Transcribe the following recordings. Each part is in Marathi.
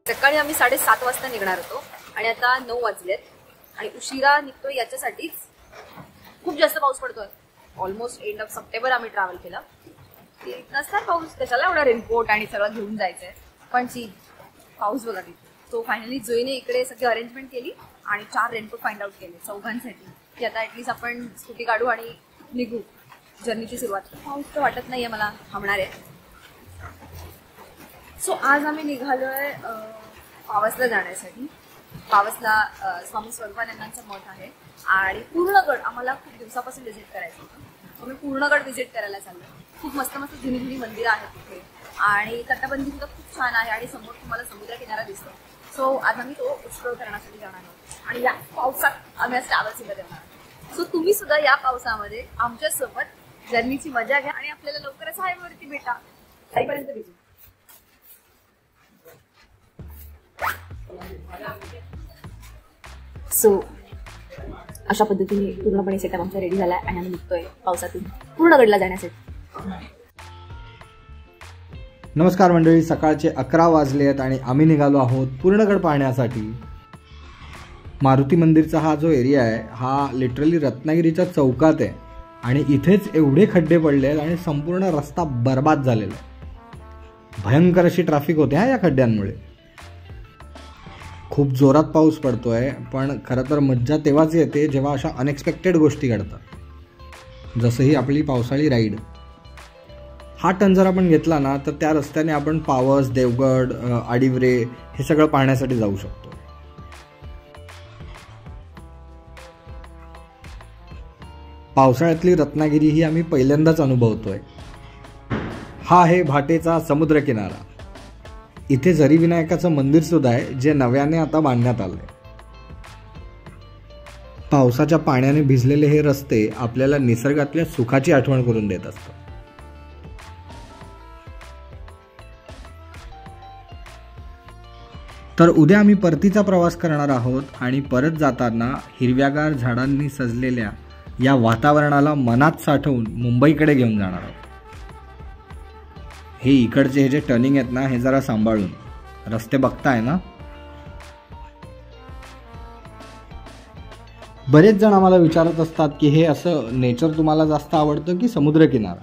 सकाळी आम्ही 7:30 वाजता निघणार होतो आणि आता 9 वाजलेत आणि उशिरा निघतोय याच्यासाठीच खूप जास्त पाऊस पडतोय. ऑलमोस्ट एंड ऑफ सप्टेंबर आम्ही ट्रॅव्हल केला. नसणार पाऊस, त्याच्याला एवढा रेनकोट आणि सगळं घेऊन जायचंय, पण पाऊस बघा तिथे. सो फायनली जोईने इकडे सगळी अरेंजमेंट केली आणि 4 रेनकोट फाइंड आउट केले चौघांसाठी, की आता ऍटलीस्ट आपण स्कूटी काढू आणि निघू जर्नीची सुरुवात. पाऊस तर वाटत नाहीये मला थांबणार आहे. सो आज आम्ही निघालोय पावसला जाण्यासाठी. पावसला स्वामी स्वरूपानंदांचं मठ आहे आणि पूर्णगड आम्हाला खूप दिवसापासून व्हिजिट करायचं होतं. आम्ही पूर्णगड व्हिजिट करायला चाललो. खूप मस्त मस्त जुनी जुनी मंदिरं आहेत तिथे आणि तटबंदी सुद्धा खूप छान आहे आणि समोर तुम्हाला समुद्र किनारा दिसतो. सो आज आम्ही तो एक्सप्लोर करण्यासाठी जाणार आहोत आणि या पावसात आम्ही आज ट्रॅव्हल सुद्धा करणार. सो तुम्ही सुद्धा या पावसामध्ये आमच्यासोबत जर्नीची मजा घ्या आणि आपल्याला लवकरच हायवेवरती भेटा. ताईपर्यंत भेटू. सो अशा पद्धतीने पूर्णपणे सेटअप आमचा रेडी झालाय आणि आम्ही निघतोय पावसातून पूर्णगडला जाण्यासाठी. नमस्कार मंडळी, सकाळचे 11 वाजले आहेत आणि आम्ही निघालो आहोत पूर्णगड पाहण्यासाठी. मारुती मंदिरचा हा जो एरिया आहे हा लिटरली रत्नागिरीच्या चौकात आहे आणि इथेच एवढे खड्डे पडले आहेत आणि संपूर्ण रस्ता बर्बाद झालेला आहे. भयंकर अशी ट्रॅफिक होते या खड्ड्यांमुळे. खूप जोरात पाऊस पडतोय, पण खरं तर मज्जा तेव्हाच येते जेव्हा अशा अनएक्सपेक्टेड गोष्टी घडतात, जसं ही आपली पावसाळी राईड. हा टर्न जर आपण घेतला ना तर त्या रस्त्याने आपण पावस, देवगड, आडिवरे हे सगळं पाहण्यासाठी जाऊ शकतो. पावसाळ्यातली रत्नागिरी ही आम्ही पहिल्यांदाच अनुभवतोय. हा आहे भाटेचा समुद्र किनारा. इथे झरी विनायकाचं मंदिर सुद्धा आहे जे नव्याने आता बांधण्यात आलंय. पावसाच्या पाण्याने भिजलेले हे रस्ते आपल्याला निसर्गातल्या सुखाची आठवण करून देत असतात. तर उद्या आम्ही परतीचा प्रवास करणार आहोत आणि परत जाताना हिरव्यागार झाडांनी सजलेल्या या वातावरणाला मनात साठवून मुंबईकडे घेऊन जाणार आहोत. हे इकडचे हे जे टर्निंग आहेत ना हे जरा सांभाळून. रस्ते बघताय ना. बरेच जण आम्हाला विचारत असतात की हे असं नेचर तुम्हाला जास्त आवडतं की समुद्र किनारा.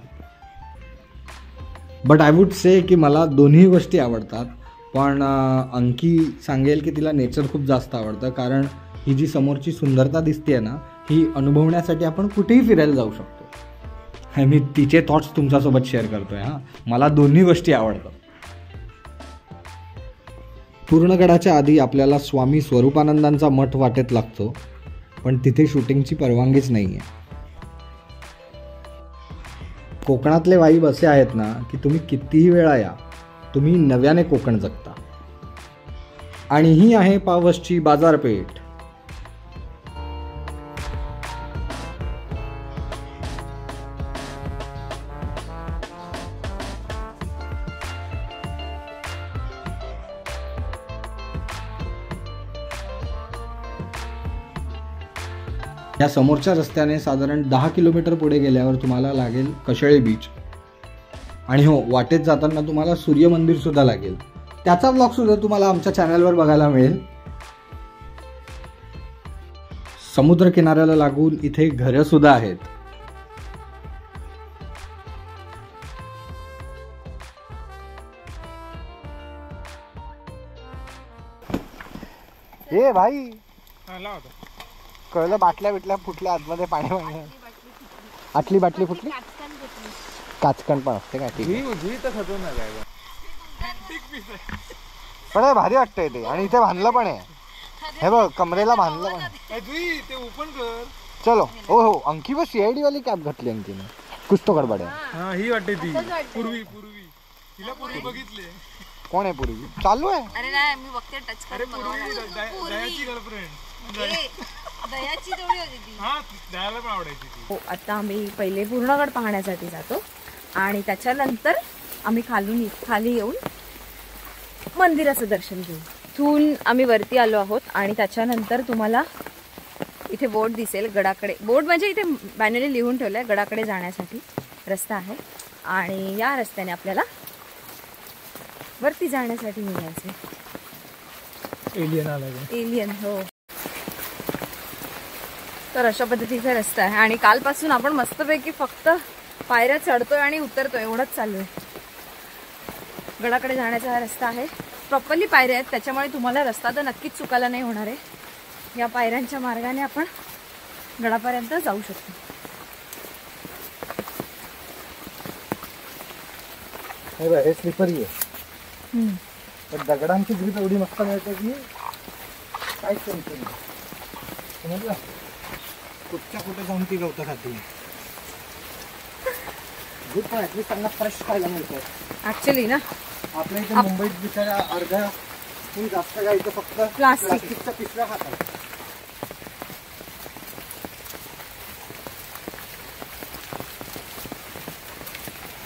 बट आय वुड से की मला दोन्ही गोष्टी आवडतात, पण अंकी सांगेल की तिला नेचर खूप जास्त आवडतं, कारण ही जी समोरची सुंदरता दिसते ना ही अनुभवण्यासाठी आपण कुठेही फिरायला जाऊ शकतो. मी तिचे थॉट्स तुमच्यासोबत शेअर करतोय. मला दोन्ही गोष्टी आवडतात. पूर्णगडाच्या आधी आपल्याला स्वामी स्वरूपानंदांचा मठ वाटेत लागतो, पण तिथे शूटिंगची परवानगीच नाही आहे. कोकणातले वाईब असे आहेत ना की तुम्ही कितीही वेळा या, तुम्ही नव्याने कोकण जगता. आणि ही आहे पावसची बाजारपेठ. या समोरच्या रस्त्याने साधारण 10 किलोमीटर पुढे गेल्यावर तुम्हाला लागेल कशेळी बीच. आणि हो, वाटेत जाताना तुम्हाला सूर्य मंदिर सुद्धा लागेल. त्याचा ब्लॉग सुद्धा तुम्हाला आमच्या चॅनलवर बघायला मिळेल. समुद्र किनाऱ्याला लागून इथे घरं सुद्धा आहेत. ए भाई, कळलं बाटल्या बिटल्या फुटल्या आतमध्ये पाणी. आटली बाटली फुटली. काचकण पण असते का? ठीक आहे. पण हे भारी वाटतंय ते. आणि इथे बांधलं पण आहे, हे बघ कमरेला बांधलं पण आहे. ते ओपन कर. चलो. हो हो, अंकी व CID वाली कॅप घातली अंकीने. कुछ तो गडबड आहे. हा ही वाटते ती पूर्वी तिला पूर्वी बघितले. कोण आहे पूर्वी? चालू आहे. अरे नाही मी बघते टच अरे पूर्वी दयाची गर्लफ्रेंड. दयाची जोडी होती ती. हा दयाला पण आवडायची ती. हो, आता आम्ही पहिले पूर्णगड पाहण्यासाठी जातो आणि त्याच्यानंतर आम्ही खाली येऊन मंदिराचं दर्शन घेऊ. इथून आम्ही वरती आलो आहोत आणि त्याच्यानंतर तुम्हाला इथे बोर्ड दिसेल गडाकडे. बोर्ड म्हणजे इथे बॅनरने लिहून ठेवलंय गडाकडे जाण्यासाठी रस्ता आहे आणि या रस्त्याने आपल्याला वरती जाण्यासाठी निघायचे. एलियन आला. एलियन. हो, तर अशा पद्धतीचा रस्ता आहे आणि कालपासून आपण मस्तपैकी फक्त पायऱ्या चढतोय आणि उतरतोय एवढंच चालू आहे. गडाकडे जाण्याचा हा रस्ता आहे, प्रॉपरली पायऱ्या आहेत, त्याच्यामुळे तुम्हाला रस्ता तर नक्कीच चुकायला नाही होणार आहे. या पायऱ्यांच्या मार्गाने आपण गडापर्यंत जाऊ शकतो. हे स्लिपरी आहे, पण दगडांची ग्रीप एवढी मस्त मिळते की काहीच टेन्शन नाही. समजलं? कुठच्या कुठे जाऊन ती गवतं खाते. गुड, पण ऍटलीस्ट त्यांना फ्रेश खायला मिळतं ऍक्च्युली ना. आपल्या इथे मुंबईत बिचारा अर्ध्या जास्त गाईचं फक्त प्लास्टिकच्या पिशव्या खातात.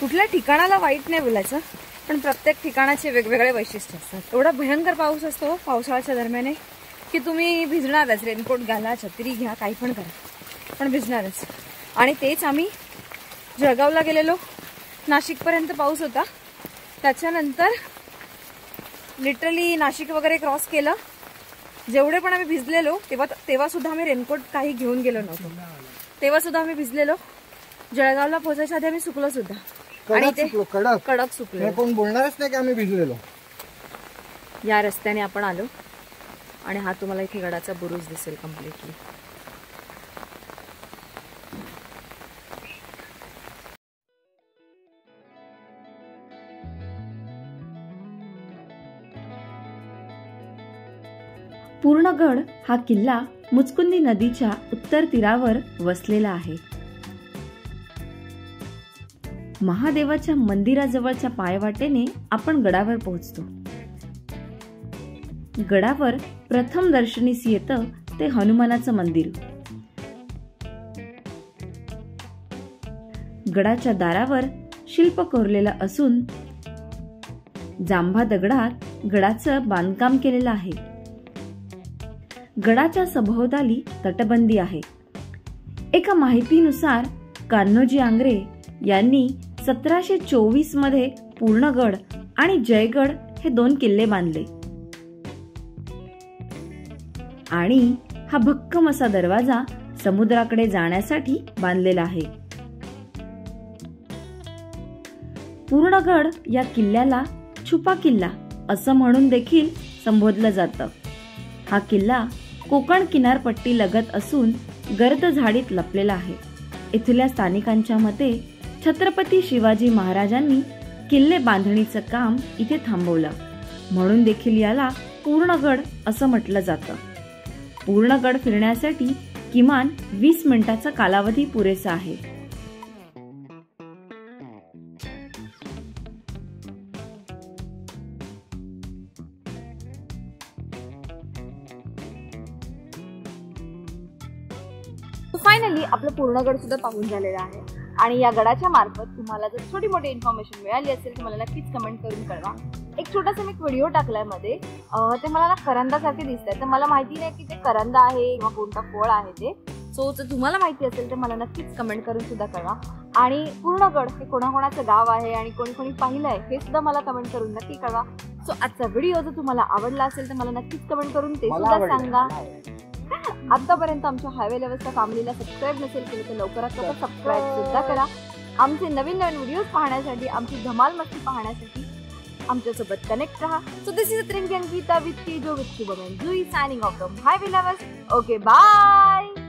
कुठल्या ठिकाणाला वाईट नाही बोलायचं, पण प्रत्येक ठिकाणाचे वेगवेगळे वैशिष्ट्य असतात. एवढा भयंकर पाऊस असतो पावसाळ्याच्या दरम्यान की तुम्ही भिजणारच. रेनकोट घाला, छत्री घ्या, काही पण करा, पण भिजणारच. आणि तेच आम्ही जळगावला गेलेलो, नाशिकपर्यंत पाऊस होता, त्याच्यानंतर लिटरली नाशिक वगैरे क्रॉस केलं. जेवढे पण आम्ही भिजलेलो तेव्हा सुद्धा आम्ही रेनकोट काही घेऊन गेलो नव्हतो, तेव्हा सुद्धा आम्ही भिजलेलो. जळगावला पोहोचायच्या आधी आम्ही सुकलो सुद्धा आणि ते कडक सुकलो. कोण बोलणारच नाही की आम्ही भिजलेलो. या रस्त्याने आपण आलो आणि हा तुम्हाला इथे गडाचा बुरुज दिसेल कम्प्लिटली. पूर्णगड हा किल्ला मुचकुंदी नदीच्या उत्तर तीरावर वसलेला आहे. महादेवाच्या मंदिराजवळच्या पायवाटेने आपण गडावर पोहोचतो. गडावर प्रथम दर्शनीस येतं ते हनुमानाचं मंदिर. गडाच्या दारावर शिल्प कोरलेलं असून जांभा दगडात गडाचं बांधकाम केलेलं आहे. गडाच्या सभोवताली तटबंदी आहे. एका माहितीनुसार कान्होजी आंग्रे यांनी 1724 मध्ये पूर्णगड आणि जयगड हे 2 किल्ले बांधले आणि हा भक्कम असा दरवाजा समुद्राकडे जाण्यासाठी बांधलेला आहे. पूर्णगड या किल्ल्याला छुपा किल्ला असं म्हणून देखील संबोधलं जातं. हा किल्ला कोकण किनारपट्टी लगत असून गर्द झाडीत लपलेला आहे. इथल्या स्थानिकांच्या मते छत्रपती शिवाजी महाराजांनी किल्ले बांधणीचं काम इथे थांबवलं, म्हणून देखील याला पूर्णगड असं म्हटलं जातं. पूर्णगड फिरण्यासाठी किमान 20 मिनिटाचा कालावधी पुरेसा आहे. फायनली आपलं पूर्णगड सुद्धा पाहून झालेलं आहे आणि या गडाच्या मार्फत तुम्हाला जर छोटी मोठी इन्फॉर्मेशन मिळाली असेल तर मला नक्कीच कमेंट करून कळवा. एक छोटासा मी व्हिडिओ टाकलाय मध्ये, ते मला ना करंदासारखे दिसतंय, तर मला माहिती नाही की ते करंदा आहे किंवा कोणता फळ आहे ते. सो जर तुम्हाला माहिती असेल तर मला नक्कीच कमेंट करून सुद्धा कळवा. आणि पूर्णगड हे कोणाकोणाचं गाव आहे आणि कोणी कोणी पाहिलंय हे सुद्धा मला कमेंट करून नक्की कळवा. सो आजचा व्हिडिओ जर तुम्हाला आवडला असेल तर मला नक्कीच कमेंट करून ते सुद्धा सांगा. आतापर्यंत आमच्या हायवे लेवलच्या फॅमिलीला सबस्क्राईब नसेल केलं तर लवकरात लवकर सबस्क्राईब सुद्धा करा. आमचे नवीन नवीन व्हिडिओज पाहण्यासाठी, आमची धमाल मस्ती पाहण्यासाठी आमच्यासोबत कनेक्ट रहा. So this is Trinki Ankita with Jo with Shubham Jui signing off from highway levels. Okay, bye.